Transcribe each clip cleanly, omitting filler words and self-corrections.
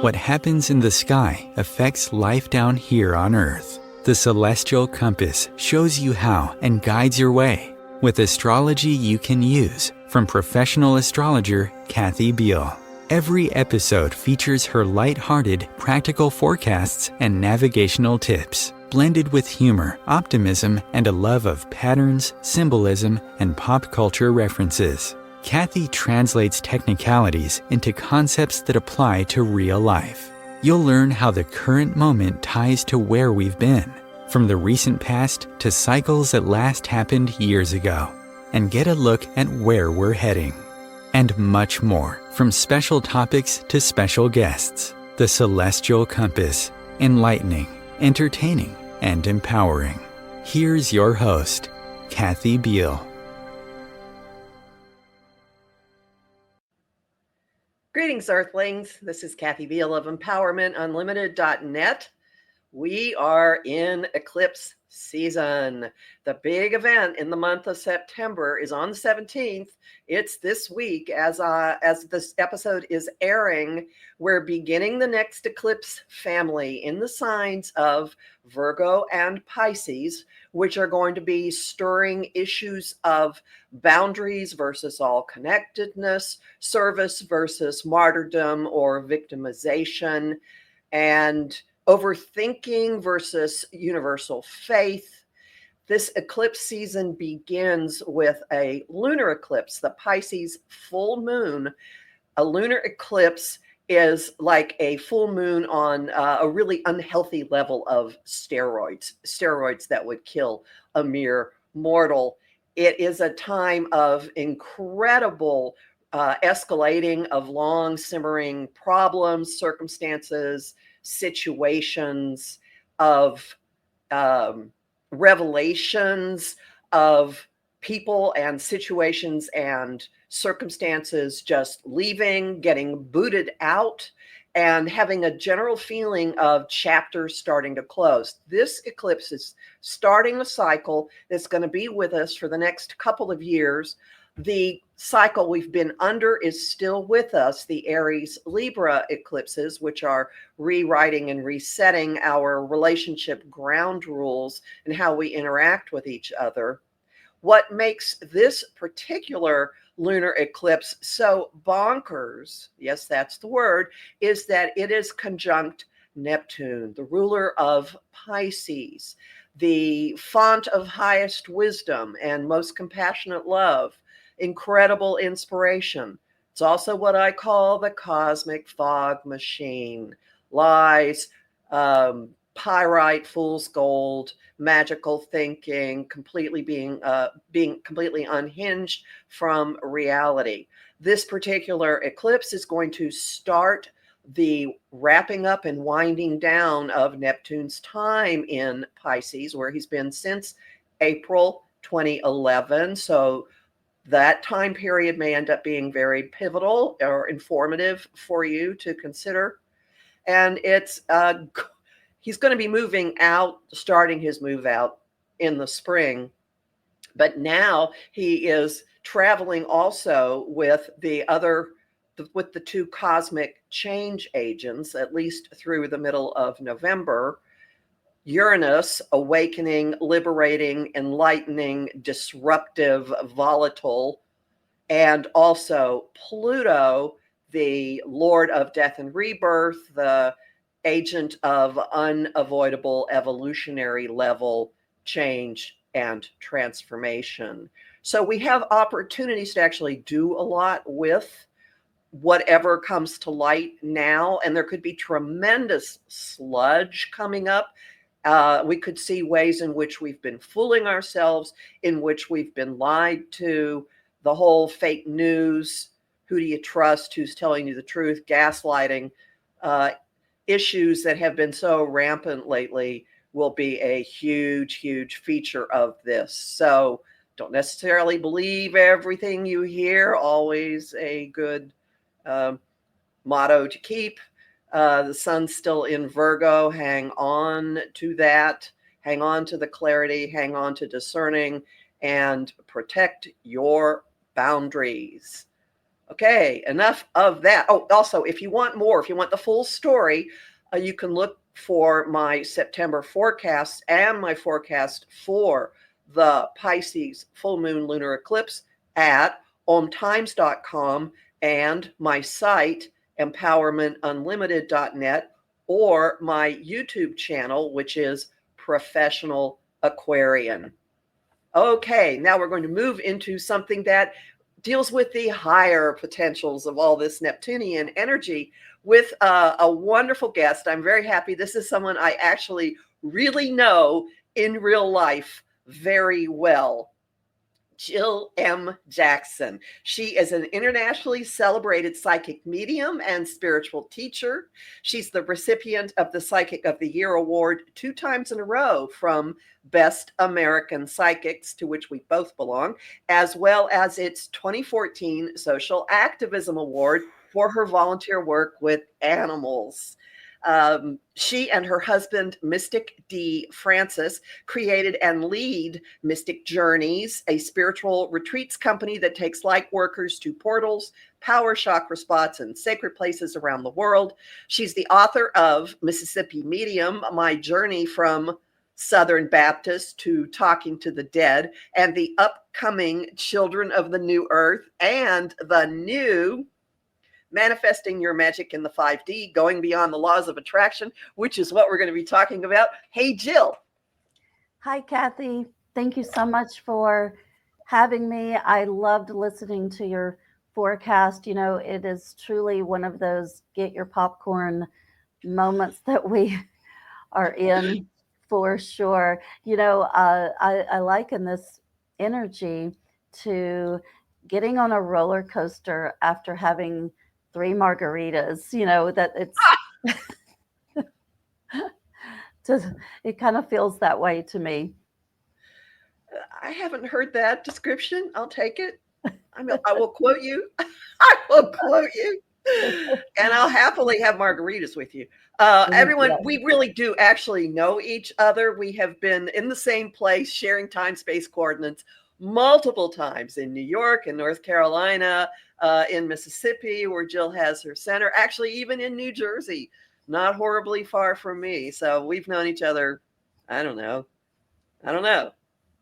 What happens in the sky affects life down here on Earth. The Celestial Compass shows you how and guides your way with astrology you can use from professional astrologer Kathy Beal. Every episode features her light-hearted, practical forecasts and navigational tips, blended with humor, optimism, and a love of patterns, symbolism, and pop culture references. Kathy translates technicalities into concepts that apply to real life. You'll learn how the current moment ties to where we've been, from the recent past to cycles that last happened years ago, and get a look at where we're heading. And much more, from special topics to special guests. The Celestial Compass, enlightening, entertaining, and empowering. Here's your host, Kathy Beal. Greetings, Earthlings. This is Kathy Beal of EmpowermentUnlimited.net. We are in eclipse season. The big event in the month of September is on the 17th. It's this week as this episode is airing. We're beginning the next eclipse family in the signs of Virgo and Pisces, which are going to be stirring issues of boundaries versus all connectedness, service versus martyrdom or victimization, and overthinking versus universal faith. This eclipse season begins with a lunar eclipse, the Pisces full moon. A lunar eclipse is like a full moon on a really unhealthy level of steroids that would kill a mere mortal. It is a time of incredible escalating of long simmering problems, circumstances, situations, of revelations of people and situations and circumstances just leaving, getting booted out, and having a general feeling of chapters starting to close. This eclipse is starting a cycle that's going to be with us for the next couple of years. The cycle we've been under is still with us, the Aries Libra eclipses, which are rewriting and resetting our relationship ground rules and how we interact with each other. What makes this particular lunar eclipse so bonkers, yes, that's the word, is that it is conjunct Neptune, the ruler of Pisces, the font of highest wisdom and most compassionate love, incredible inspiration. It's also what I call the cosmic fog machine. Lies, pyrite, fool's gold, magical thinking, completely being completely unhinged from reality. This particular eclipse is going to start the wrapping up and winding down of Neptune's time in Pisces, where he's been since April 2011. So that time period may end up being very pivotal or informative for you to consider. And it's he's going to be moving out, starting his move out in the spring. But now he is traveling also with the two cosmic change agents, at least through the middle of November. Uranus, awakening, liberating, enlightening, disruptive, volatile, and also Pluto, the Lord of death and rebirth, the agent of unavoidable evolutionary level change and transformation. So we have opportunities to actually do a lot with whatever comes to light now, and there could be tremendous sludge coming up. We could see ways in which we've been fooling ourselves, in which we've been lied to, the whole fake news, who do you trust, who's telling you the truth, gaslighting, issues that have been so rampant lately will be a huge, huge feature of this. So don't necessarily believe everything you hear, always a good motto to keep. The sun's still in Virgo. Hang on to that. Hang on to the clarity. Hang on to discerning and protect your boundaries. Okay, enough of that. Oh, also, if you want more, if you want the full story, you can look for my September forecast and my forecast for the Pisces full moon lunar eclipse at omtimes.com and my site, empowermentunlimited.net, or my YouTube channel, which is Professional Aquarian. Okay, now we're going to move into something that deals with the higher potentials of all this Neptunian energy with a wonderful guest. I'm very happy. This is someone I actually really know in real life very well. Jill M. Jackson. She is an internationally celebrated psychic medium and spiritual teacher. She's the recipient of the Psychic of the Year award 2 times in a row from Best American Psychics, to which we both belong, as well as its 2014 Social Activism Award for her volunteer work with animals. She and her husband, Mystic D. Francis, created and lead Mystic Journeys, a spiritual retreats company that takes light workers to portals, power chakra spots, and sacred places around the world. She's the author of Mississippi Medium, My Journey from Southern Baptist to Talking to the Dead, and the upcoming Children of the New Earth, and the new Manifesting Your Magic in the 5D, Going Beyond the Laws of Attraction, which is what we're going to be talking about. Hey, Jill. Hi, Kathy. Thank you so much for having me. I loved listening to your forecast. You know, it is truly one of those get your popcorn moments that we are in for sure. You know, I liken this energy to getting on a roller coaster after having 3 margaritas, you know, that it's just, it kind of feels that way to me. I haven't heard that description. I'll take it. I will quote you. I will quote you. And I'll happily have margaritas with you. Everyone, we really do actually know each other. We have been in the same place, sharing time, space coordinates multiple times in New York and North Carolina, in Mississippi, where Jill has her center, actually, even in New Jersey, not horribly far from me. So we've known each other, I don't know,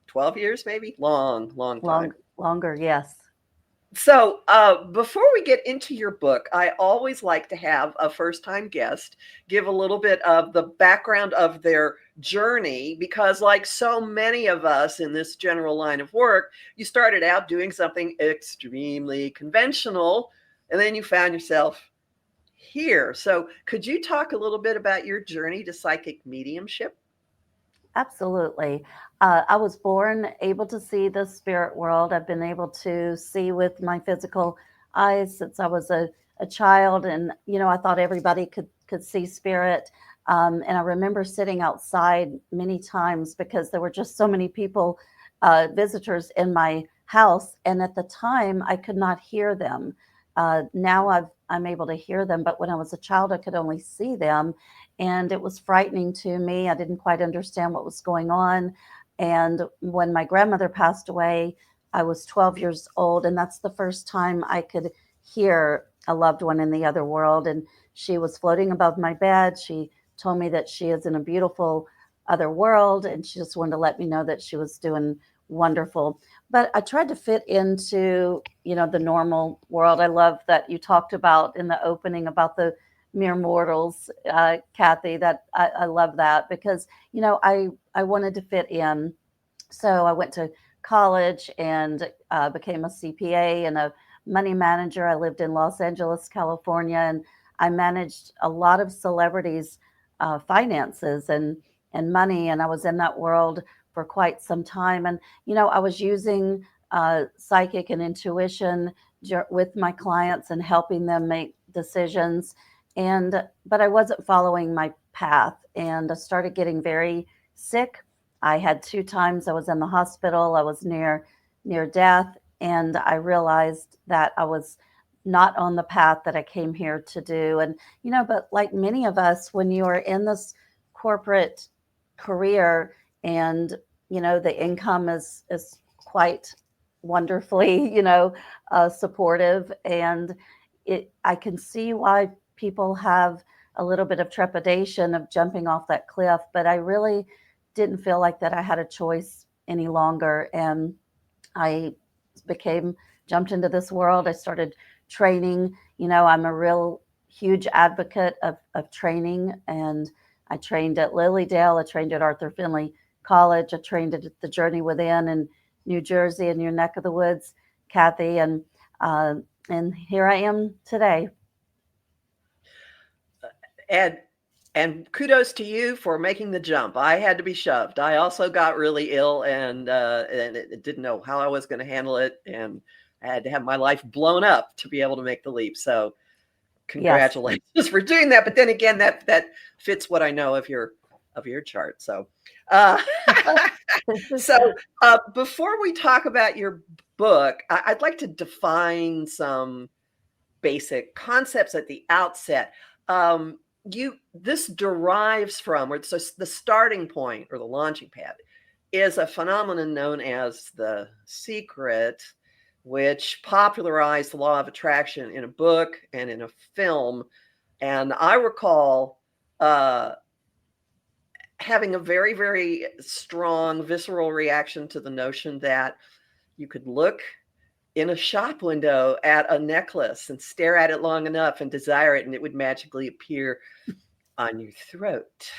12 years, maybe? Long time. Longer, yes. So before we get into your book, I always like to have a first-time guest give a little bit of the background of their journey, because like so many of us in this general line of work, you started out doing something extremely conventional, and then you found yourself here. So could you talk a little bit about your journey to psychic mediumship? Absolutely. I was born able to see the spirit world. I've been able to see with my physical eyes since I was a child. And, you know, I thought everybody could see spirit. And I remember sitting outside many times because there were just so many people, visitors in my house. And at the time, I could not hear them. Now I'm able to hear them. But when I was a child, I could only see them. And it was frightening to me. I didn't quite understand what was going on. And when my grandmother passed away, I was 12 years old. And that's the first time I could hear a loved one in the other world. And she was floating above my bed. She told me that she is in a beautiful other world. And she just wanted to let me know that she was doing wonderful. But I tried to fit into, you know, the normal world. I love that you talked about in the opening about the mere mortals, Kathy, that I love that because, you know, I wanted to fit in. So I went to college and became a CPA and a money manager. I lived in Los Angeles, California, and I managed a lot of celebrities' finances and money. And I was in that world for quite some time. And, you know, I was using psychic and intuition with my clients and helping them make decisions. But I wasn't following my path, and I started getting very sick. I had 2 times I was in the hospital. I was near death, and I realized that I was not on the path that I came here to do. And, you know, but like many of us, when you are in this corporate career and, you know, the income is quite wonderfully, supportive. And I can see why people have a little bit of trepidation of jumping off that cliff, but I really didn't feel like that I had a choice any longer. And I jumped into this world. I started training. I'm a real huge advocate of training. And I trained at Lilydale. I trained at Arthur Findlay College. I trained at the Journey Within in New Jersey, in your neck of the woods, Kathy. And here I am today. And kudos to you for making the jump. I had to be shoved. I also got really ill and didn't know how I was going to handle it. And I had to have my life blown up to be able to make the leap. So congratulations for doing that. But then again, that fits what I know of your chart. So, before we talk about your book, I'd like to define some basic concepts at the outset. This derives from, or so the starting point or the launching pad is a phenomenon known as The Secret, which popularized the law of attraction in a book and in a film. And I recall having a very, very strong visceral reaction to the notion that you could look in a shop window at a necklace and stare at it long enough and desire it, and it would magically appear on your throat.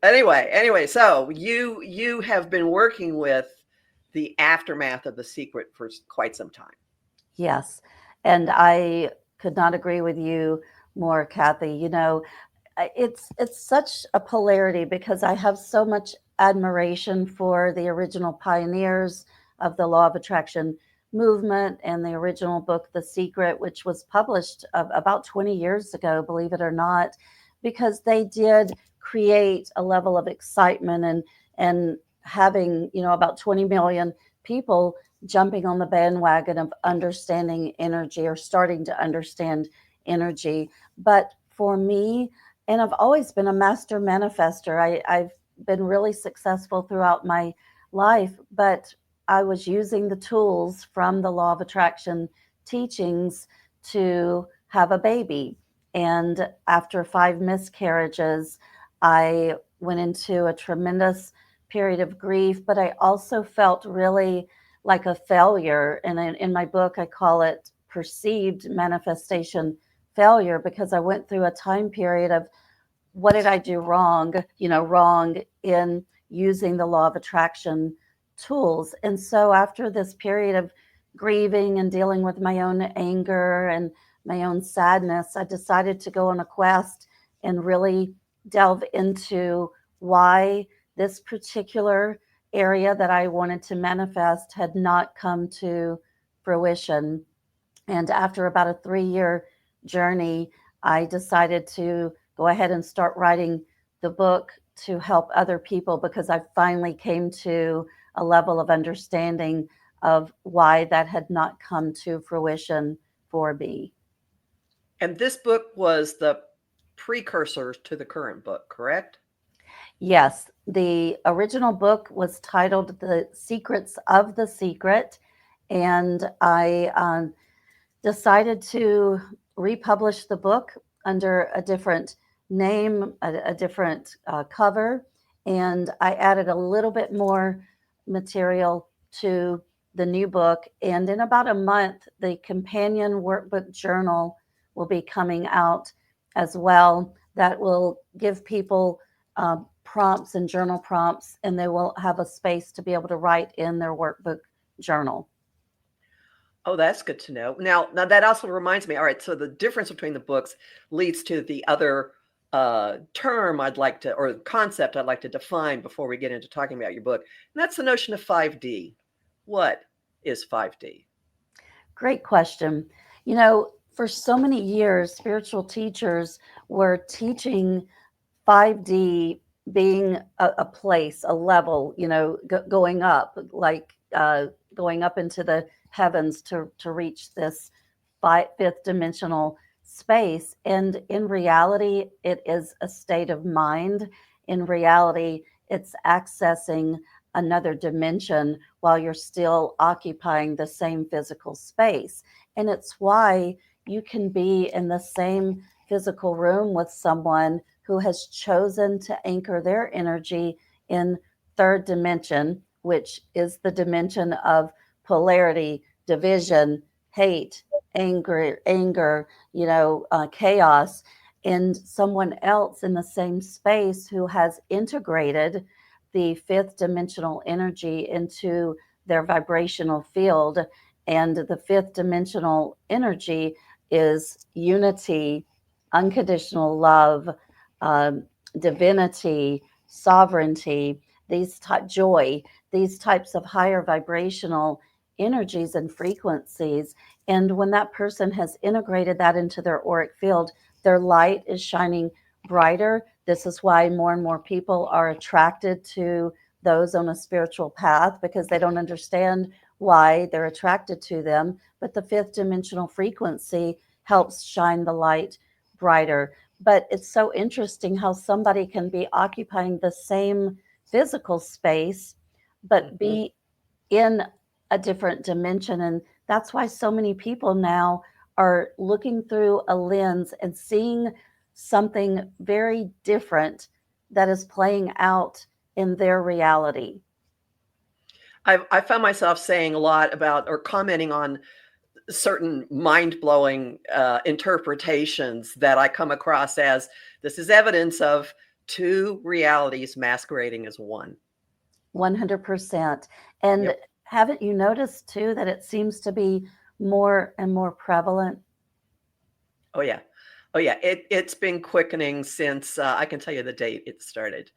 Anyway, so you have been working with the aftermath of The Secret for quite some time. Yes. And I could not agree with you more, Kathy. It's such a polarity because I have so much admiration for the original pioneers of the law of attraction movement and the original book, The Secret, which was published about 20 years ago, believe it or not, because they did create a level of excitement and having, about 20 million people jumping on the bandwagon of understanding energy or starting to understand energy. But for me, and I've always been a master manifester, I've been really successful throughout my life, but I was using the tools from the law of attraction teachings to have a baby. And after 5 miscarriages, I went into a tremendous period of grief, but I also felt really like a failure. And in my book, I call it perceived manifestation failure, because I went through a time period of what did I do wrong, wrong in using the law of attraction tools. And so after this period of grieving and dealing with my own anger and my own sadness, I decided to go on a quest and really delve into why this particular area that I wanted to manifest had not come to fruition. And after about a 3-year journey, I decided to go ahead and start writing the book to help other people, because I finally came to a level of understanding of why that had not come to fruition for me. And this book was the precursor to the current book, correct? Yes, the original book was titled The Secrets of the Secret, and I decided to republish the book under a different name, a different cover, and I added a little bit more material to the new book. And in about a month, the companion workbook journal will be coming out as well, that will give people prompts and journal prompts, and they will have a space to be able to write in their workbook journal. Oh, that's good to know. Now that also reminds me. All right, so the difference between the books leads to the other term or concept I'd like to define before we get into talking about your book. And that's the notion of 5D. What is 5D? Great question. For so many years, spiritual teachers were teaching 5D being a place, a level, going up, like going up into the heavens to reach this fifth dimensional space. And in reality, it is a state of mind. In reality, it's accessing another dimension while you're still occupying the same physical space. And it's why you can be in the same physical room with someone who has chosen to anchor their energy in third dimension, which is the dimension of polarity, division, hate, anger, chaos, and someone else in the same space who has integrated the fifth dimensional energy into their vibrational field. And the fifth dimensional energy is unity, unconditional love, divinity, sovereignty, joy, these types of higher vibrational energies and frequencies. And when that person has integrated that into their auric field, their light is shining brighter. This is why more and more people are attracted to those on a spiritual path, because they don't understand why they're attracted to them. But the fifth dimensional frequency helps shine the light brighter. But it's so interesting how somebody can be occupying the same physical space, but be in a different dimension. And that's why so many people now are looking through a lens and seeing something very different that is playing out in their reality. I found myself saying a lot about or commenting on certain mind-blowing interpretations that I come across as this is evidence of two realities masquerading as one. 100%. And Yep. haven't you noticed too that it seems to be more and more prevalent? Oh yeah. Oh yeah. It's been quickening since I can tell you the date it started.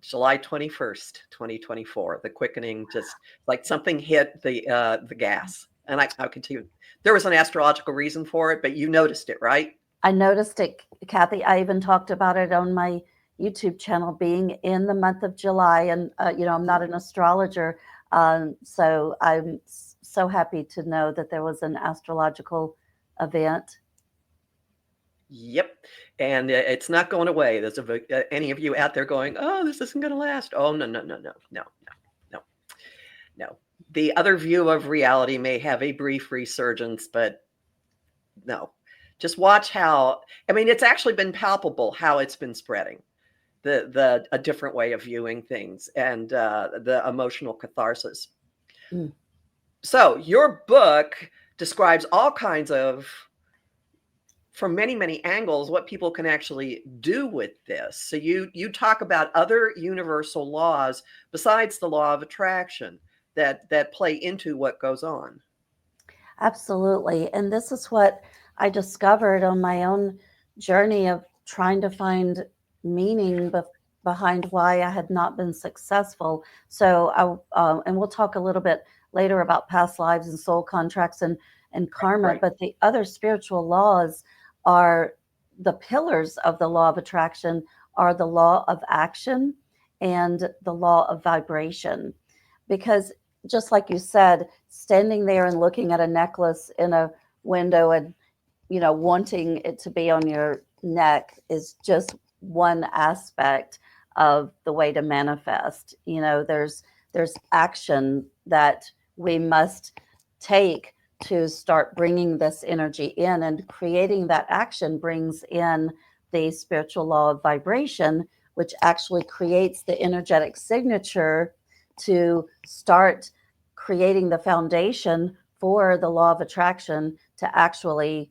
July 21st, 2024. The quickening, just like something hit the gas. And I can tell you there was an astrological reason for it, but you noticed it, right? I noticed it, Kathy. I even talked about it on my YouTube channel, being in the month of July. And, I'm not an astrologer. So I'm so happy to know that there was an astrological event. Yep. And it's not going away. There's any of you out there going, oh, this isn't going to last. Oh, no, no, no, no, no, no, no, no. The other view of reality may have a brief resurgence, but no. Just watch how, I mean, it's actually been palpable how it's been spreading. A different way of viewing things and the emotional catharsis. Mm. So your book describes all kinds of, from many, many angles, what people can actually do with this. So you talk about other universal laws besides the law of attraction that play into what goes on. Absolutely. And this is what I discovered on my own journey of trying to find meaning behind why I had not been successful. So and we'll talk a little bit later about past lives and soul contracts and karma, Right. but the other spiritual laws are the pillars of the law of attraction are the law of action and the law of vibration. Because just like you said, standing there and looking at a necklace in a window and wanting it to be on your neck is just one aspect of the way to manifest. There's action that we must take to start bringing this energy in, and creating that action brings in the spiritual law of vibration, which actually creates the energetic signature to start creating the foundation for the law of attraction to actually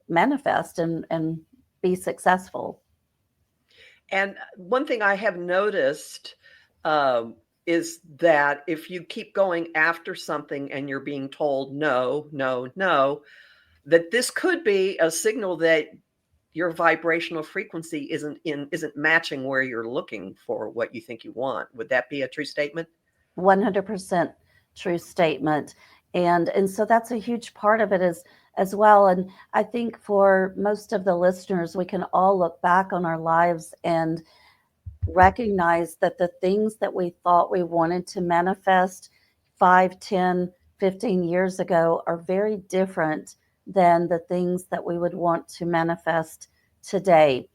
manifest and be successful. And one thing I have noticed is that if you keep going after something and you're being told no, no, no, that this could be a signal that your vibrational frequency isn't matching where you're looking for what you think you want. Would that be a true statement? 100% true statement. And so that's a huge part of it as well. And I think for most of the listeners, we can all look back on our lives and recognize that the things that we thought we wanted to manifest 5, 10, 15 years ago are very different than the things that we would want to manifest today.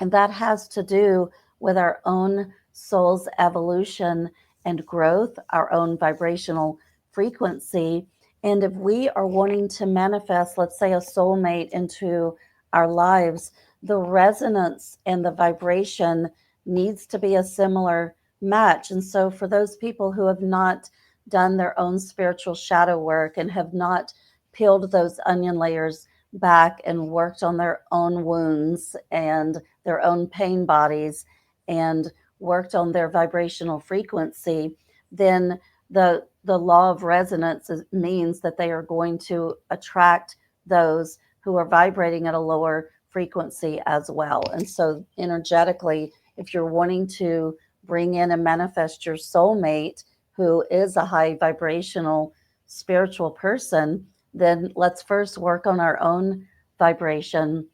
And that has to do with our own soul's evolution and growth, our own vibrational frequency. And if we are wanting to manifest, let's say, a soulmate into our lives, the resonance and the vibration needs to be a similar match. And so, for those people who have not done their own spiritual shadow work and have not peeled those onion layers back and worked on their own wounds and their own pain bodies and worked on their vibrational frequency, then the law of resonance means that they are going to attract those who are vibrating at a lower frequency as well. And so energetically, if you're wanting to bring in and manifest your soulmate who is a high vibrational spiritual person, then let's first work on our own vibration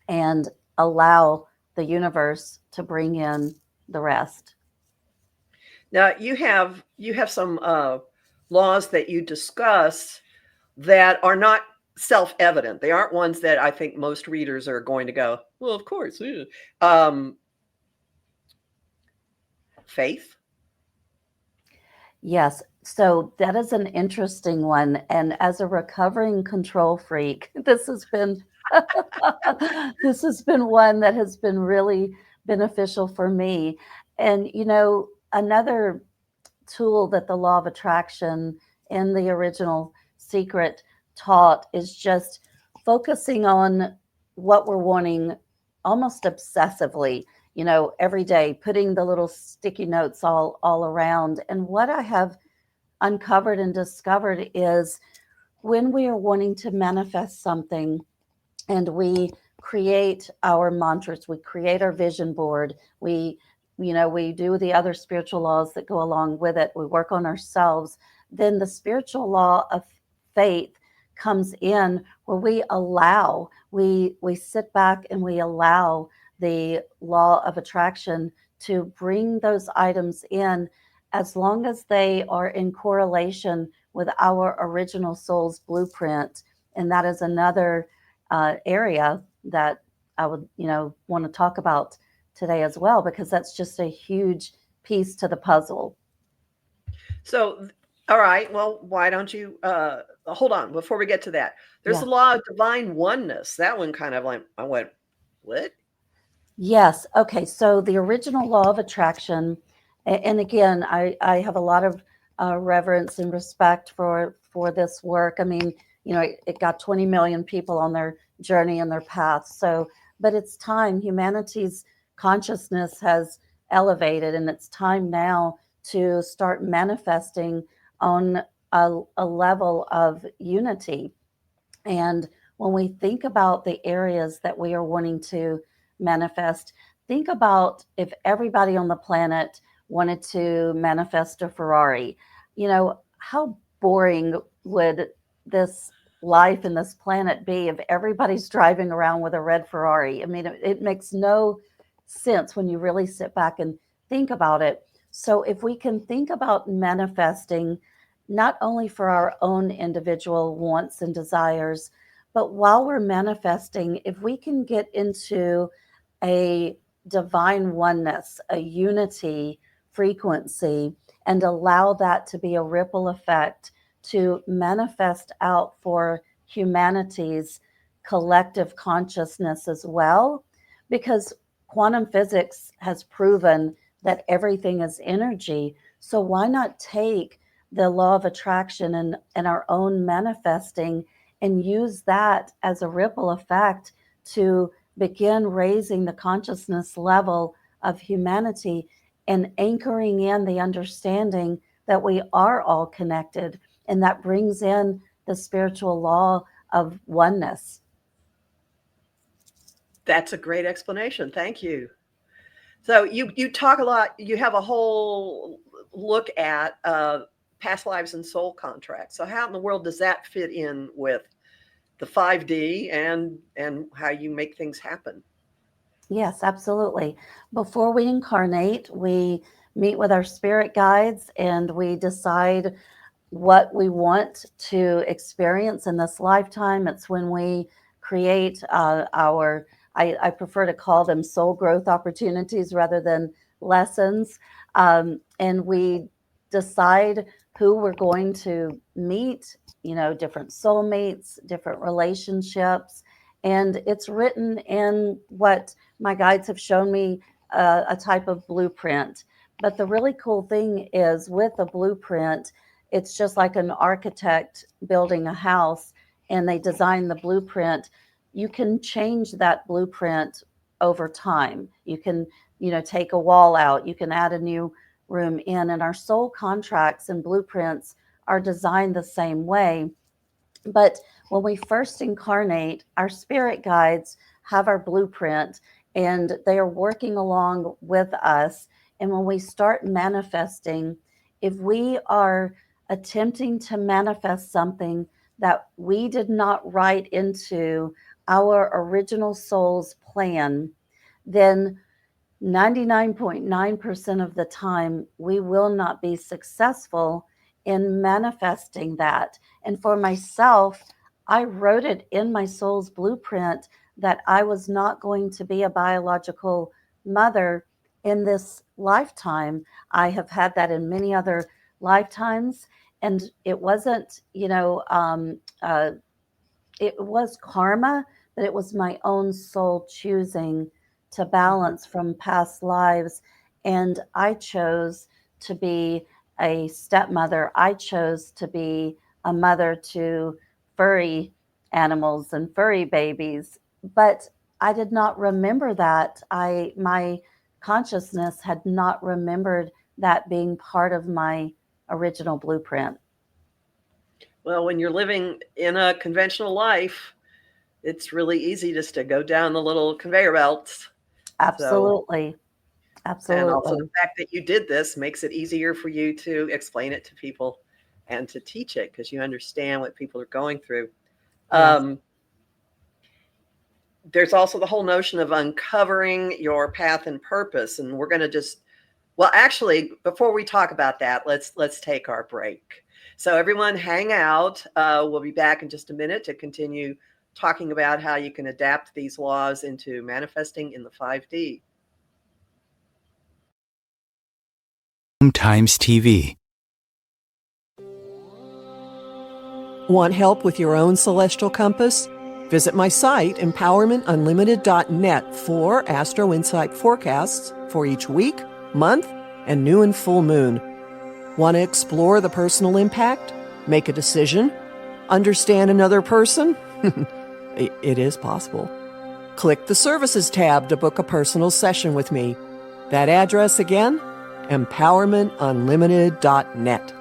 and allow the universe to bring in the rest. Now you have some laws that you discuss that are not self-evident. They aren't ones that I think most readers are going to go, well, of course. Yeah. Faith. Yes. So that is an interesting one. And as a recovering control freak, this has been this has been one that has been really beneficial for me. And another tool that the law of attraction in the original Secret taught is just focusing on what we're wanting almost obsessively, every day, putting the little sticky notes all around. And what I have uncovered and discovered is when we are wanting to manifest something and we create our mantras, we create our vision board, we do the other spiritual laws that go along with it, we work on ourselves, then the spiritual law of faith comes in where we sit back and we allow the law of attraction to bring those items in as long as they are in correlation with our original soul's blueprint. And that is another area that I would, want to talk about today as well, because that's just a huge piece to the puzzle. So, all right. Well, why don't you hold on before we get to that? There's Yeah. the law of divine oneness. That one kind of like I went, what? Yes. Okay. So the original law of attraction, and again, I have a lot of reverence and respect for this work. I mean, it got 20 million people on their journey and their path. So, but it's time. Humanity's consciousness has elevated, and it's time now to start manifesting on a level of unity. And when we think about the areas that we are wanting to manifest, think about if everybody on the planet wanted to manifest a Ferrari. How boring would this life and this planet be if everybody's driving around with a red Ferrari? I mean, it makes no sense when you really sit back and think about it. So if we can think about manifesting not only for our own individual wants and desires, but while we're manifesting, if we can get into a divine oneness, a unity frequency, and allow that to be a ripple effect to manifest out for humanity's collective consciousness as well, because quantum physics has proven that everything is energy. So why not take the law of attraction and our own manifesting and use that as a ripple effect to begin raising the consciousness level of humanity and anchoring in the understanding that we are all connected, and that brings in the spiritual law of oneness. That's a great explanation. Thank you. So you talk a lot. You have a whole look at past lives and soul contracts. So how in the world does that fit in with the 5D and how you make things happen? Yes, absolutely. Before we incarnate, we meet with our spirit guides and we decide what we want to experience in this lifetime. It's when we create I prefer to call them soul growth opportunities rather than lessons. And we decide who we're going to meet, different soulmates, different relationships. And it's written in what my guides have shown me, a type of blueprint. But the really cool thing is, with a blueprint, it's just like an architect building a house and they design the blueprint. You can change that blueprint over time. You can, take a wall out, you can add a new room in, and our soul contracts and blueprints are designed the same way. But when we first incarnate, our spirit guides have our blueprint and they are working along with us. And when we start manifesting, if we are attempting to manifest something that we did not write into our original soul's plan, then 99.9% of the time, we will not be successful in manifesting that. And for myself, I wrote it in my soul's blueprint that I was not going to be a biological mother in this lifetime. I have had that in many other lifetimes. And it wasn't, it was karma, but it was my own soul choosing to balance from past lives. And I chose to be a stepmother. I chose to be a mother to furry animals and furry babies. But I did not remember that. My consciousness had not remembered that being part of my original blueprint. Well, when you're living in a conventional life, it's really easy just to go down the little conveyor belts. Absolutely. Absolutely. And also the fact that you did this makes it easier for you to explain it to people and to teach it, because you understand what people are going through. Yes. There's also the whole notion of uncovering your path and purpose. And we're going to actually, before we talk about that, let's take our break. So everyone hang out. We'll be back in just a minute to continue talking about how you can adapt these laws into manifesting in the 5D. Om Times TV. Want help with your own celestial compass? Visit my site, empowermentunlimited.net, for Astro Insight forecasts for each week, month, and new and full moon. Want to explore the personal impact? Make a decision? Understand another person? It is possible. Click the Services tab to book a personal session with me. That address again? empowermentunlimited.net.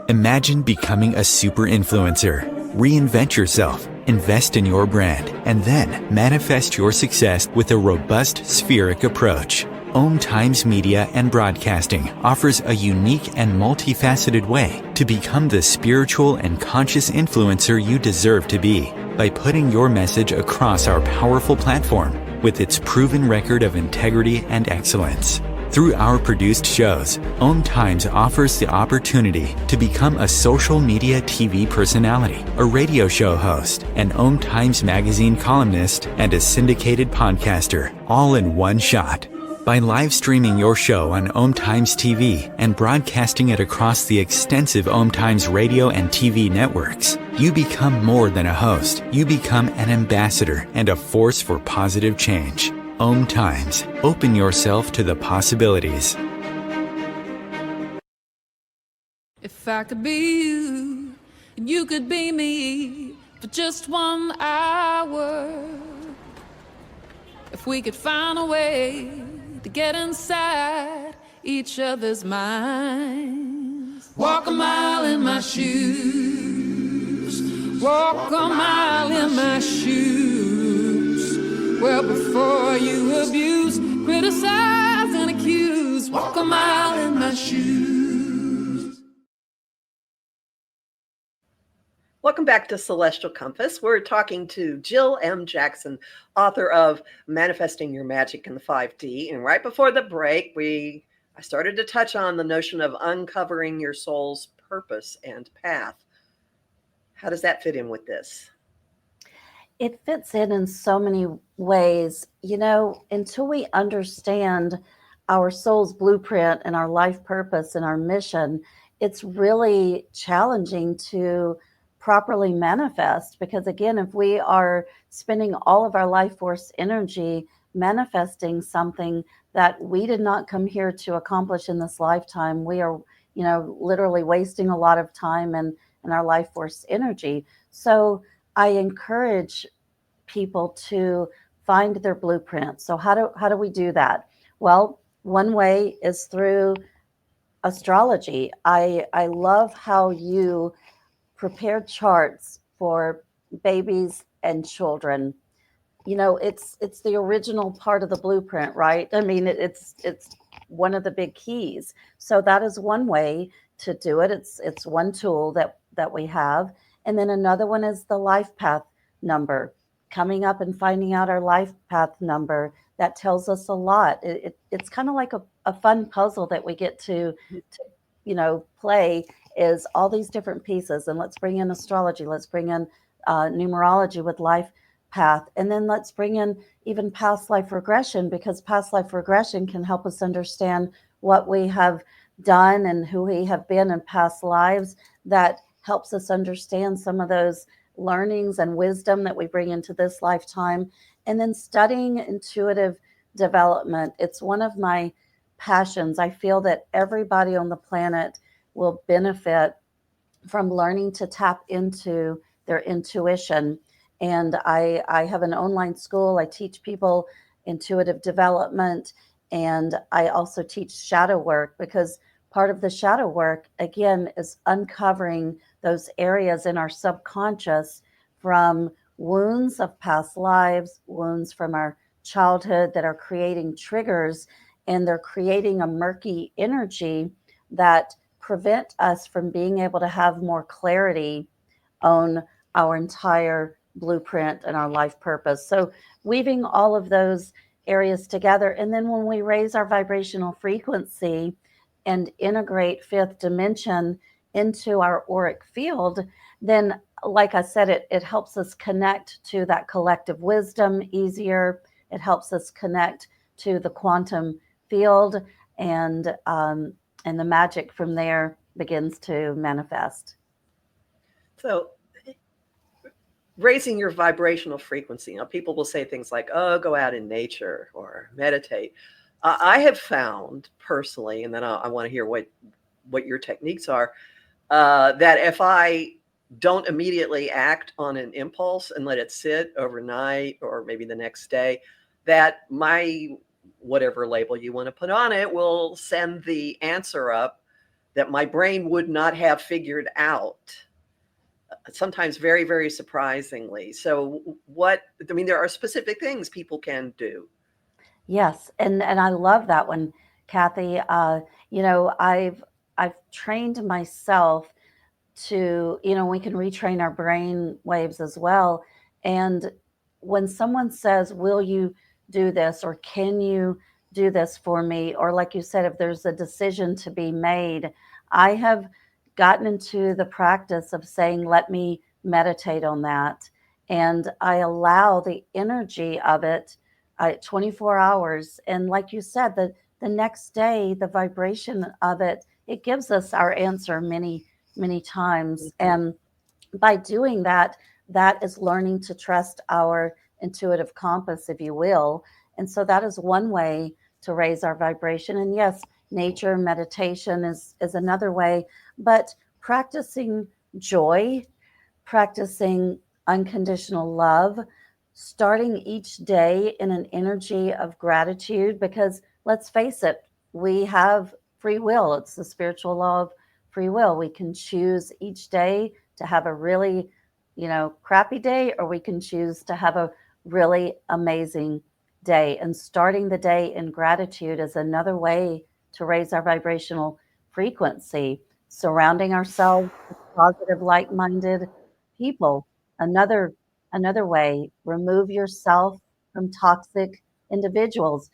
Imagine becoming a super influencer. Reinvent yourself, invest in your brand, and then manifest your success with a robust spheric approach. Om Times Media and Broadcasting offers a unique and multifaceted way to become the spiritual and conscious influencer you deserve to be by putting your message across our powerful platform with its proven record of integrity and excellence. Through our produced shows, Om Times offers the opportunity to become a social media TV personality, a radio show host, an Om Times magazine columnist, and a syndicated podcaster, all in one shot. By live streaming your show on Om Times TV and broadcasting it across the extensive Om Times radio and TV networks, you become more than a host. You become an ambassador and a force for positive change. Om Times. Open yourself to the possibilities. If I could be you, and you could be me for just 1 hour. If we could find a way to get inside each other's minds. Walk a mile in my shoes. Walk a mile in my shoes. Well, before you abuse, criticize, and accuse. Walk a mile in my shoes. Welcome back to Celestial Compass. We're talking to Jill M. Jackson, author of Manifesting Your Magic in the 5D. And right before the break, I started to touch on the notion of uncovering your soul's purpose and path. How does that fit in with this? It fits in so many ways. Until we understand our soul's blueprint and our life purpose and our mission, it's really challenging to properly manifest because, again, if we are spending all of our life force energy manifesting something that we did not come here to accomplish in this lifetime, we are, literally wasting a lot of time and our life force energy. So I encourage people to find their blueprint. So how do we do that? Well, one way is through astrology. I love how you prepare charts for babies and children. It's the original part of the blueprint, right? I mean, it's one of the big keys. So that is one way to do it. It's one tool that we have. And then another one is the life path number. Coming up and finding out our life path number, that tells us a lot. It's kind of like a fun puzzle that we get to play, is all these different pieces. And let's bring in astrology, let's bring in numerology with life path, and then let's bring in even past life regression, because past life regression can help us understand what we have done and who we have been in past lives. That helps us understand some of those learnings and wisdom that we bring into this lifetime. And then studying intuitive development, it's one of my passions. I feel that everybody on the planet will benefit from learning to tap into their intuition. And I have an online school. I teach people intuitive development, and I also teach shadow work, because part of the shadow work, again, is uncovering those areas in our subconscious from wounds of past lives, wounds from our childhood that are creating triggers, and they're creating a murky energy that prevent us from being able to have more clarity on our entire blueprint and our life purpose. So weaving all of those areas together. And then when we raise our vibrational frequency and integrate fifth dimension into our auric field, then, like I said, it helps us connect to that collective wisdom easier. It helps us connect to the quantum field, and the magic from there begins to manifest. So raising your vibrational frequency. Now, people will say things like, oh, go out in nature or meditate. I have found personally, and then I want to hear what your techniques are, that if I don't immediately act on an impulse and let it sit overnight or maybe the next day, that my, whatever label you want to put on it, will send the answer up that my brain would not have figured out, sometimes very, very surprisingly. So there are specific things people can do. Yes, and I love that one, Kathy. I've trained myself to, we can retrain our brain waves as well. And when someone says, will you do this, or can you do this for me, or like you said, if there's a decision to be made, I have gotten into the practice of saying, let me meditate on that. And I allow the energy of it 24 hours. And like you said, the next day, the vibration of it, it gives us our answer many times. And by doing that, that is learning to trust our intuitive compass, if you will. And so that is one way to raise our vibration. And yes, nature meditation is another way, but practicing joy, practicing unconditional love, starting each day in an energy of gratitude, because let's face it, we have free will. It's the spiritual law of free will. We can choose each day to have a really, crappy day, or we can choose to have a really amazing day. And starting the day in gratitude is another way to raise our vibrational frequency. Surrounding ourselves with positive, like-minded people. Another way, remove yourself from toxic individuals.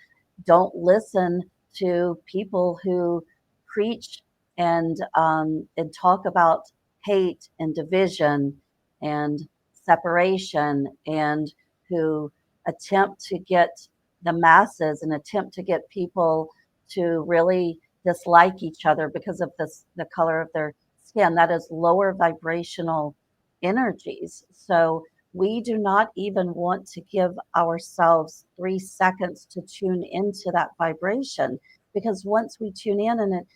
Don't listen to people who preach and talk about hate and division and separation, and who attempt to get the masses and attempt to get people to really dislike each other because of the color of their skin. That is lower vibrational energies. So we do not even want to give ourselves 3 seconds to tune into that vibration, because once we tune in, and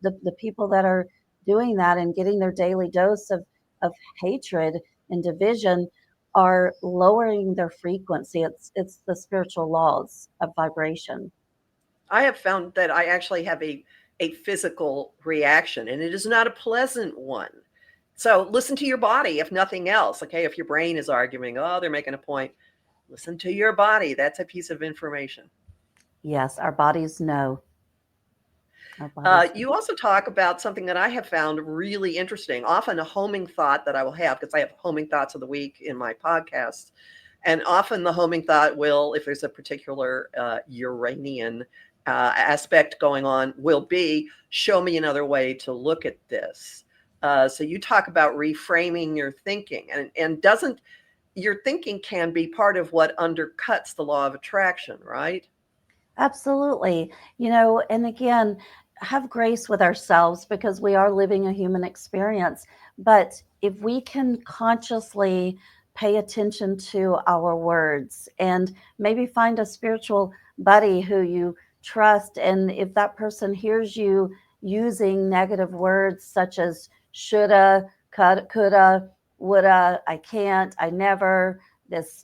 the people that are doing that and getting their daily dose of hatred and division are lowering their frequency. It's the spiritual laws of vibration. I have found that I actually have a physical reaction, and it is not a pleasant one. So listen to your body, if nothing else. Okay, if your brain is arguing, oh, they're making a point, listen to your body. That's a piece of information. Yes, our bodies know. Our bodies You also talk about something that I have found really interesting, often a homing thought that I will have, because I have homing thoughts of the week in my podcast. And often the homing thought will, if there's a particular Uranian aspect going on, will be, show me another way to look at this. So you talk about reframing your thinking, and doesn't your thinking can be part of what undercuts the law of attraction, right? Absolutely. And again, have grace with ourselves, because we are living a human experience. But if we can consciously pay attention to our words, and maybe find a spiritual buddy who you trust, and if that person hears you using negative words such as shoulda, coulda, woulda, I can't, I never, this,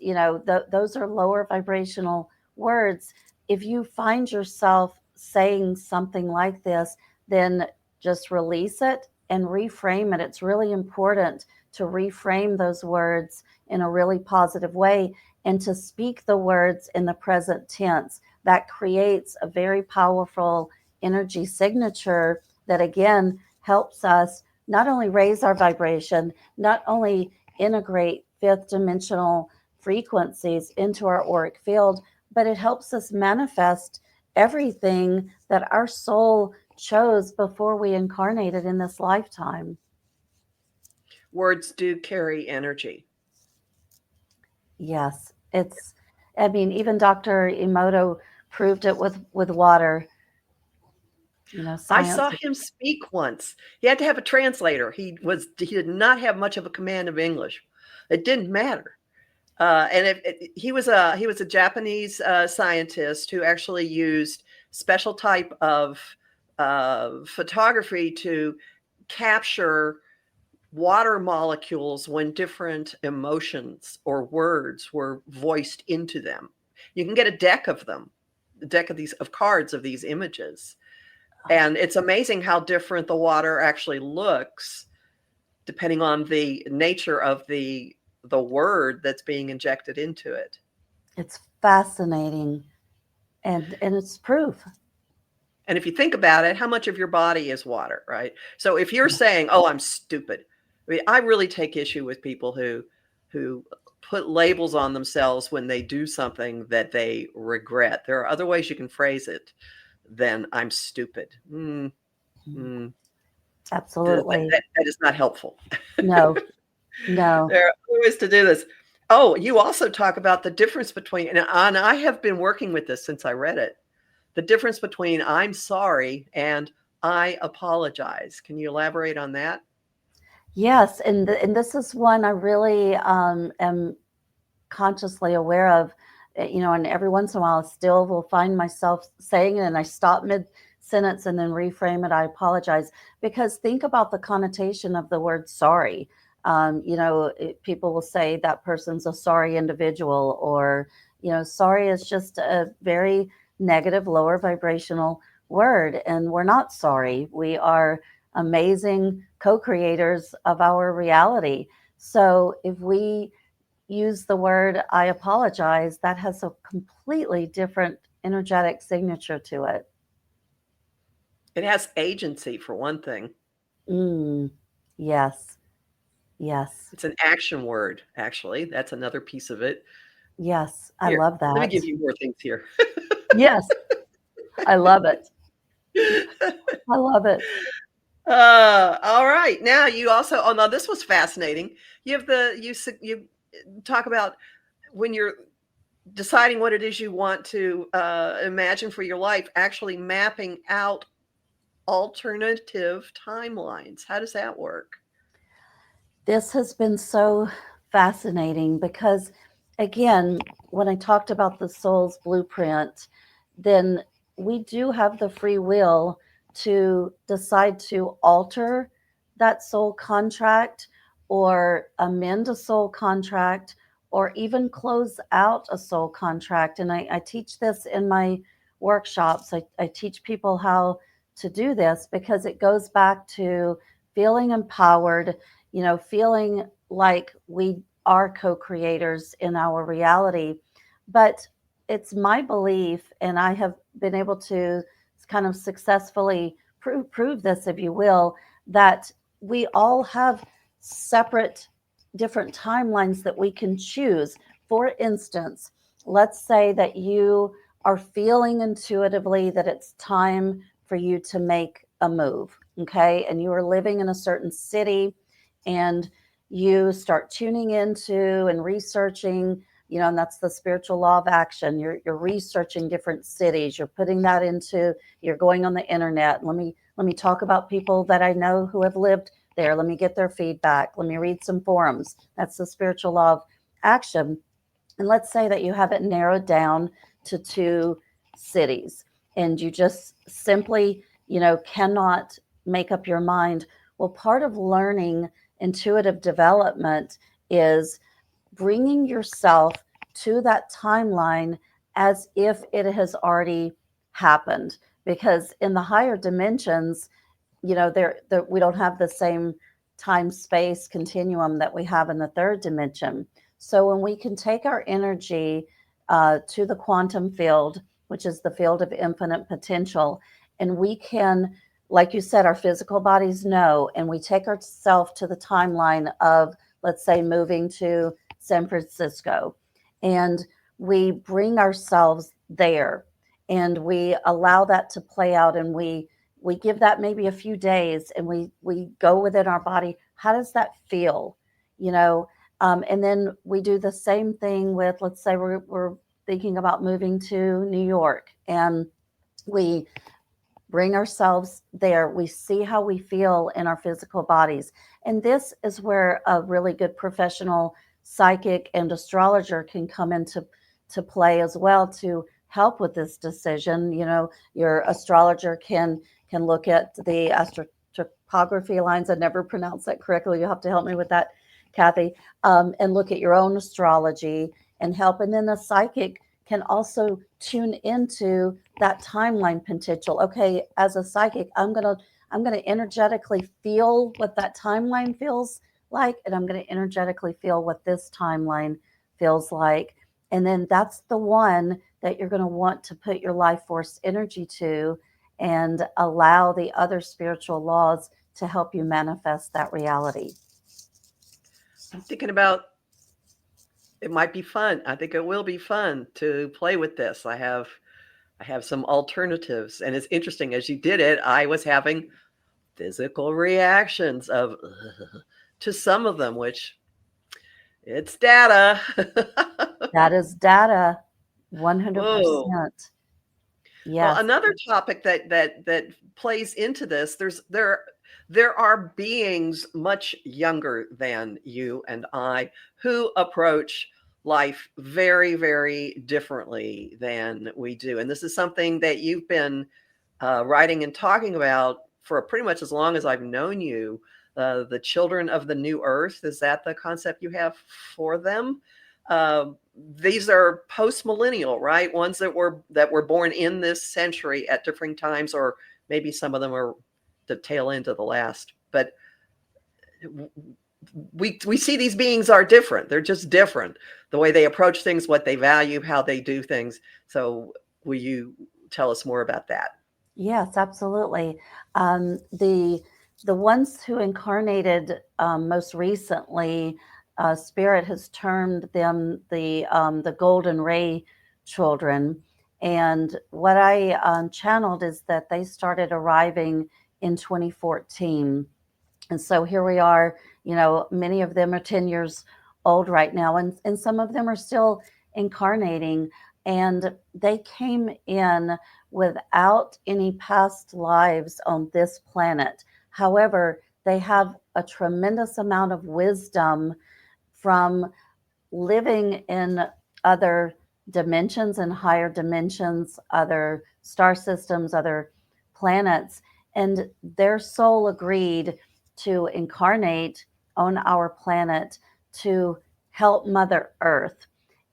those are lower vibrational words. If you find yourself saying something like this, then just release it and reframe it. It's really important to reframe those words in a really positive way, and to speak the words in the present tense. That creates a very powerful energy signature that, again, helps us not only raise our vibration, not only integrate fifth dimensional frequencies into our auric field, but it helps us manifest everything that our soul chose before we incarnated in this lifetime. Words do carry energy. Yes, even Dr. Emoto proved it with water. I saw Science. him speak once. He had to have a translator. He did not have much of a command of English. It didn't matter. And he was a Japanese scientist who actually used special type of photography to capture water molecules when different emotions or words were voiced into them. You can get a deck of them, a deck of cards of these images. And it's amazing how different the water actually looks depending on the nature of the word that's being injected into it. It's fascinating, and it's proof. And if you think about it, how much of your body is water, right? So if you're saying, "Oh, I'm stupid," I really take issue with people who put labels on themselves when they do something that they regret. There are other ways you can phrase it than "I'm stupid." Absolutely. That is not helpful. No. There are other ways to do this. Oh, you also talk about the difference between, and I have been working with this since I read it, the difference between "I'm sorry" and "I apologize." Can you elaborate on that? Yes, and this is one I really am consciously aware of. And every once in a while, I still will find myself saying it, and I stop mid sentence and then reframe it. I apologize, because think about the connotation of the word sorry. People will say that person's a sorry individual, or sorry is just a very negative, lower vibrational word, and we're not sorry. We are amazing co-creators of our reality. So if we use the word "I apologize," that has a completely different energetic signature to it. It has agency, for one thing. Yes. Yes. It's an action word, actually. That's another piece of it. Yes. I Here, love that. let me give you more things here. Yes. I love it. I love it. All right. Now you also, now this was fascinating. You talk about when you're deciding what it is you want to imagine for your life, actually mapping out alternative timelines. How does that work? This has been so fascinating because, again, when I talked about the soul's blueprint, then we do have the free will to decide to alter that soul contract or amend a soul contract or even close out a soul contract. And I teach this in my workshops. I teach people how to do this because it goes back to feeling empowered, feeling like we are co-creators in our reality. But it's my belief, and I have been able to kind of successfully prove this, if you will, that we all have separate, different timelines that we can choose. For instance, let's say that you are feeling intuitively that it's time for you to make a move, okay? And you are living in a certain city and you start tuning into and researching, and that's the spiritual law of action. You're researching different cities. You're putting that into, you're going on the internet. Let me talk about people that I know who have lived there. Let me get their feedback. Let me read some forums. That's the spiritual law of action. And let's say that you have it narrowed down to 2 cities and you just simply, cannot make up your mind. Well, part of learning intuitive development is bringing yourself to that timeline as if it has already happened. Because in the higher dimensions, we don't have the same time space continuum that we have in the 3rd dimension. So when we can take our energy to the quantum field, which is the field of infinite potential, and we can, like you said, our physical bodies know, and we take ourselves to the timeline of, let's say, moving to San Francisco, and we bring ourselves there, and we allow that to play out, and we give that maybe a few days, and we go within our body. How does that feel? And then we do the same thing with, let's say, we're thinking about moving to New York, and we bring ourselves there. We see how we feel in our physical bodies. And this is where a really good professional psychic and astrologer can come into play as well to help with this decision. Your astrologer can look at the astrotopography lines. I never pronounced that correctly. You'll have to help me with that, Kathy, and look at your own astrology and help. And then the psychic can also tune into that timeline potential. Okay, as a psychic, I'm gonna energetically feel what that timeline feels like, and I'm gonna energetically feel what this timeline feels like. And then that's the one that you're gonna want to put your life force energy to and allow the other spiritual laws to help you manifest that reality. I'm thinking about, it might be fun. I think it will be fun to play with this. I have some alternatives, and it's interesting. As you did it, I was having physical reactions of to some of them, which it's data. That is data, Whoa. 100%. Yes. Well, another topic that plays into this, there are beings much younger than you and I who approach life very, very differently than we do. And this is something that you've been writing and talking about for pretty much as long as I've known you. The children of the new earth, is that the concept you have for them? These are post-millennial, right? Ones that were born in this century at different times, or maybe some of them are the tail end of the last. But we see these beings are different. They're just different. The way they approach things, what they value, how they do things. So will you tell us more about that? Yes, absolutely. The ones who incarnated most recently, Spirit has termed them the Golden Ray children. And what I channeled is that they started arriving in 2014. And so here we are, many of them are 10 years old right now, and some of them are still incarnating, and they came in without any past lives on this planet. However, they have a tremendous amount of wisdom from living in other dimensions and higher dimensions, other star systems, other planets, and their soul agreed to incarnate on our planet to help Mother Earth.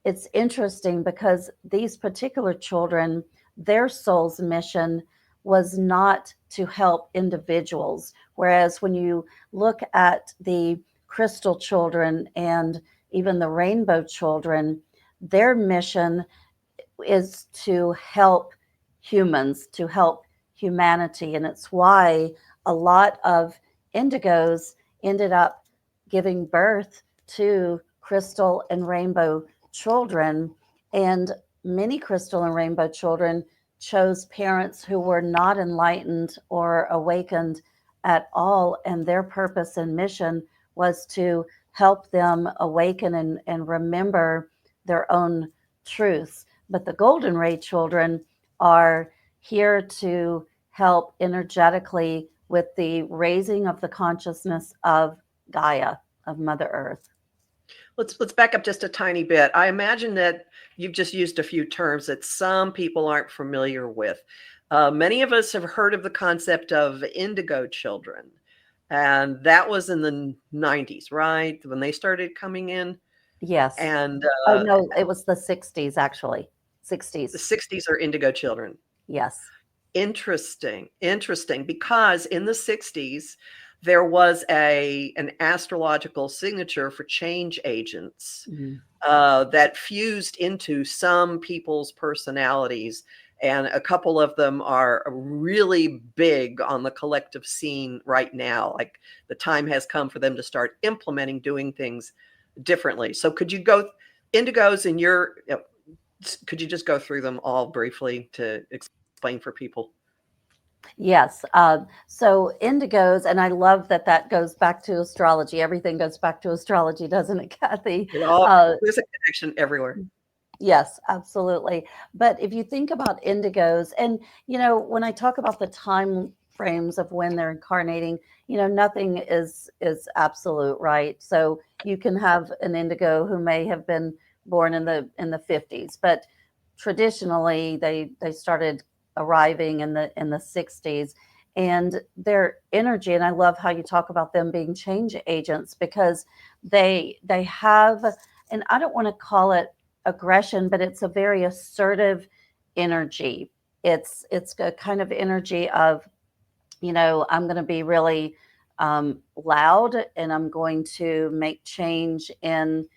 It's interesting because these particular children, their soul's mission was not to help individuals. Whereas when you look at the crystal children and even the rainbow children, their mission is to help humans, to help humanity. And it's why a lot of indigos ended up giving birth to crystal and rainbow children. And many crystal and rainbow children chose parents who were not enlightened or awakened at all. And their purpose and mission was to help them awaken and remember their own truths. But the golden ray children are here to help energetically with the raising of the consciousness of Gaia, of Mother Earth. Let's back up just a tiny bit. I imagine that you've just used a few terms that some people aren't familiar with. Many of us have heard of the concept of indigo children, and that was in the 90s, right? When they started coming in. Yes. And oh no, it was the 60s actually. 60s. The 60s are indigo children. Yes. Interesting, because in the 60s, there was an astrological signature for change agents that fused into some people's personalities. And a couple of them are really big on the collective scene right now. Like the time has come for them to start implementing, doing things differently. So could you go indigos in your, could you just go through them all briefly to explain for people? Yes. So indigos, and I love that goes back to astrology. Everything goes back to astrology, doesn't it, Kathy? There's a connection everywhere. Yes, absolutely. But if you think about indigos, and when I talk about the time frames of when they're incarnating, nothing is absolute, right? So you can have an indigo who may have been born in the 50s, but traditionally they started arriving in the 60s, and their energy, and I love how you talk about them being change agents, because they have, and I don't want to call it aggression, but it's a very assertive energy. It's a kind of energy of, I'm going to be really loud, and I'm going to make change in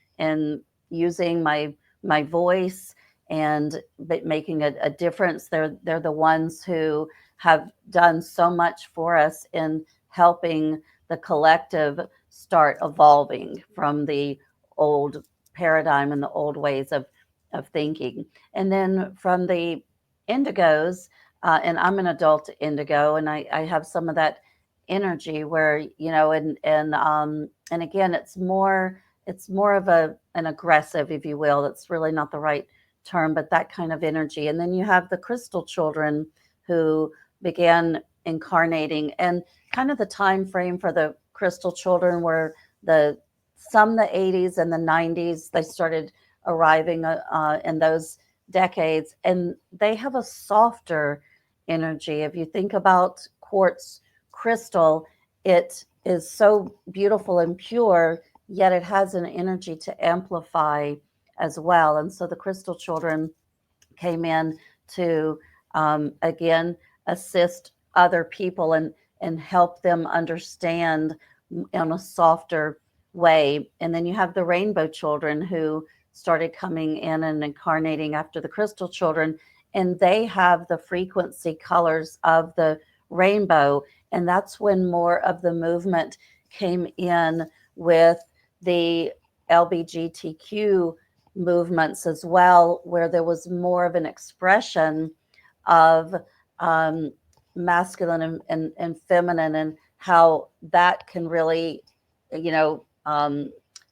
using my voice and making a difference. They're the ones who have done so much for us in helping the collective start evolving from the old paradigm and the old ways of thinking. And then from the indigos, and I'm an adult indigo, and I have some of that energy where, and again, it's more of an aggressive, if you will. That's really not the right term, but that kind of energy. And then you have the crystal children who began incarnating, and kind of the time frame for the crystal children were the 80s and the 90s. They started arriving in those decades, and they have a softer energy. If you think about quartz crystal, it is so beautiful and pure, yet it has an energy to amplify as well. And so the crystal children came in to again assist other people and help them understand in a softer way. And then you have the rainbow children who started coming in and incarnating after the crystal children, and they have the frequency colors of the rainbow. And that's when more of the movement came in with the LGBTQ movements as well, where there was more of an expression of masculine and feminine, and how that can really,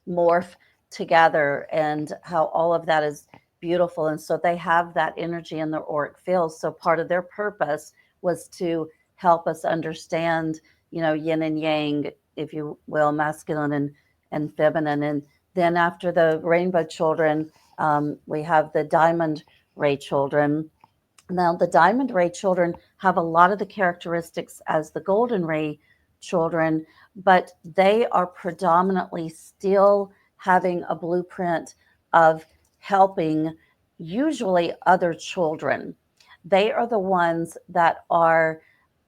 morph together, and how all of that is beautiful. And so they have that energy in their auric field. So part of their purpose was to help us understand, yin and yang, if you will, masculine and feminine. And then after the rainbow children, we have the diamond ray children. Now, the diamond ray children have a lot of the characteristics as the golden ray children, but they are predominantly still having a blueprint of helping usually other children. They are the ones that are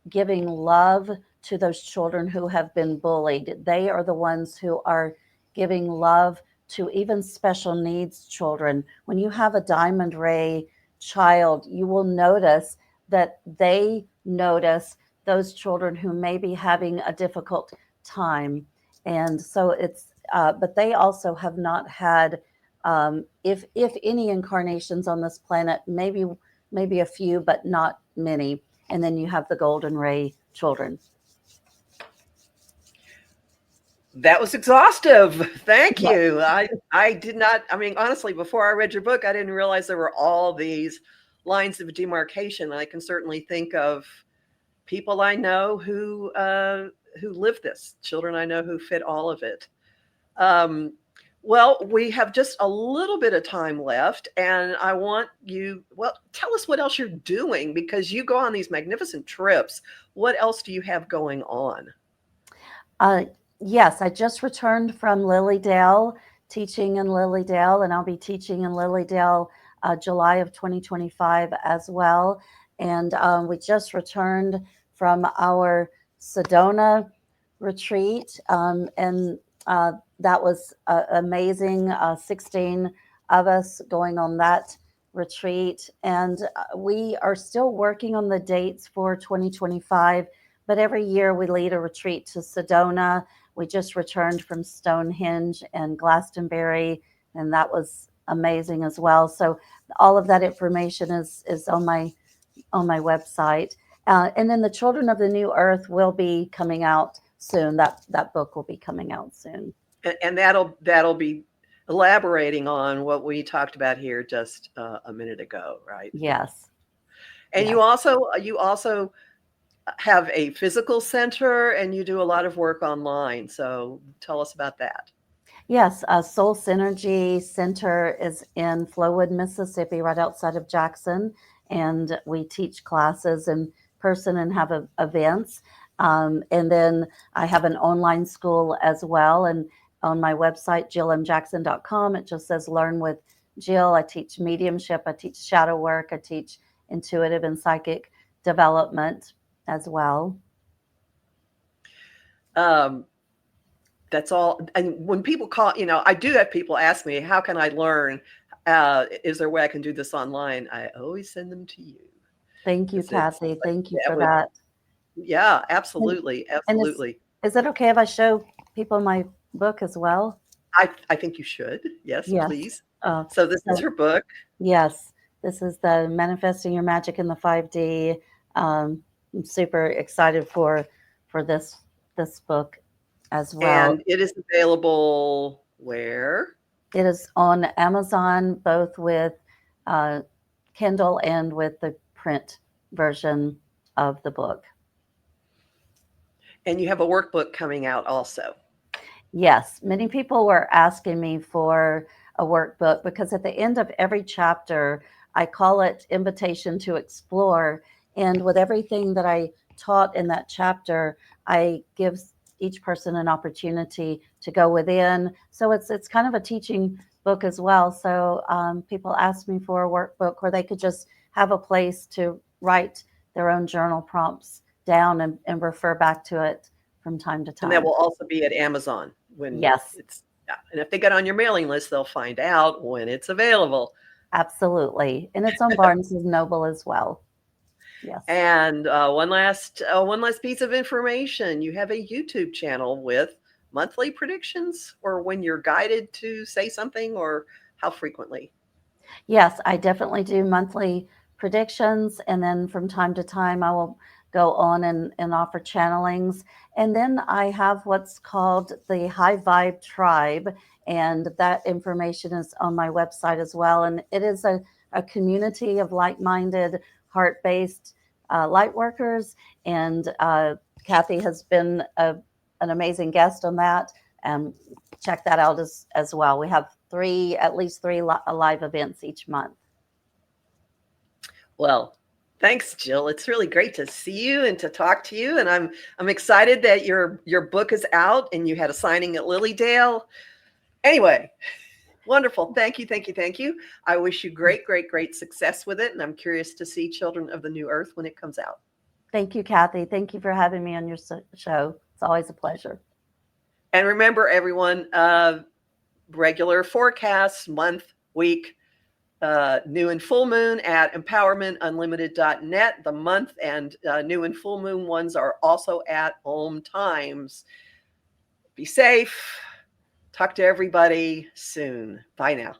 giving love to those children who have been bullied. They are the ones who are giving love to even special needs children. When you have a diamond ray child, you will notice that they notice those children who may be having a difficult time. And so it's, but they also have not had, if any incarnations on this planet, maybe a few, but not many. And then you have the golden ray children. That was exhaustive. Thank you. I did not, I mean, honestly, before I read your book, I didn't realize there were all these lines of demarcation. I can certainly think of people I know who live this, children I know who fit all of it. Well, we have just a little bit of time left, and I want you, well, tell us what else you're doing, because you go on these magnificent trips. What else do you have going on? Yes, I just returned from Lily Dale, teaching in Lily Dale, and I'll be teaching in Lily Dale July of 2025 as well. And we just returned from our Sedona retreat, and that was amazing. 16 of us going on that retreat, and we are still working on the dates for 2025. But every year we lead a retreat to Sedona. We just returned from Stonehenge and Glastonbury, and that was amazing as well. So all of that information is on my website. And then the Children of the New Earth will be coming out soon. That book will be coming out soon. And that'll be elaborating on what we talked about here just a minute ago, right? Yes. And yes. you also have a physical center, and you do a lot of work online. So tell us about that. Yes, Soul Synergy Center is in Flowood, Mississippi, right outside of Jackson. And we teach classes in person and have events. And then I have an online school as well. And on my website, jillemjackson.com, it just says Learn with Jill. I teach mediumship, I teach shadow work, I teach intuitive and psychic development as well. That's all. And when people call, I do have people ask me, how can I learn? Is there a way I can do this online? I always send them to you. Thank you, Kathy. Thank you for that. Yeah, absolutely. Absolutely. Is it okay if I show people my book as well? I think you should. Yes. Please. So this is her book. Yes. This is the Manifesting Your Magic in the 5D. I'm super excited for this book as well. And it is available where? It is on Amazon, both with Kindle and with the print version of the book. And you have a workbook coming out also. Yes. Many people were asking me for a workbook because at the end of every chapter, I call it Invitation to Explore. And with everything that I taught in that chapter, I give each person an opportunity to go within. So it's kind of a teaching book as well. So people ask me for a workbook where they could just have a place to write their own journal prompts down and refer back to it from time to time. And that will also be at Amazon yes. And if they get on your mailing list, they'll find out when it's available. Absolutely. And it's on Barnes & Noble as well. Yes. And one last piece of information. You have a YouTube channel with monthly predictions, or when you're guided to say something, or how frequently? Yes, I definitely do monthly predictions. And then from time to time, I will go on and offer channelings. And then I have what's called the High Vibe Tribe, and that information is on my website as well. And it is a community of like-minded, heart-based light workers. And Kathy has been an amazing guest on that. And check that out as well. We have at least three live events each month. Well, thanks, Jill. It's really great to see you and to talk to you. And I'm excited that your book is out and you had a signing at Lilydale. Anyway, wonderful. Thank you, thank you, thank you. I wish you great, great, great success with it. And I'm curious to see Children of the New Earth when it comes out. Thank you, Kathy. Thank you for having me on your show. It's always a pleasure. And remember, everyone, regular forecasts, month, week, new and full moon at empowermentunlimited.net. The month and new and full moon ones are also at Om Times. Be safe. Talk to everybody soon. Bye now.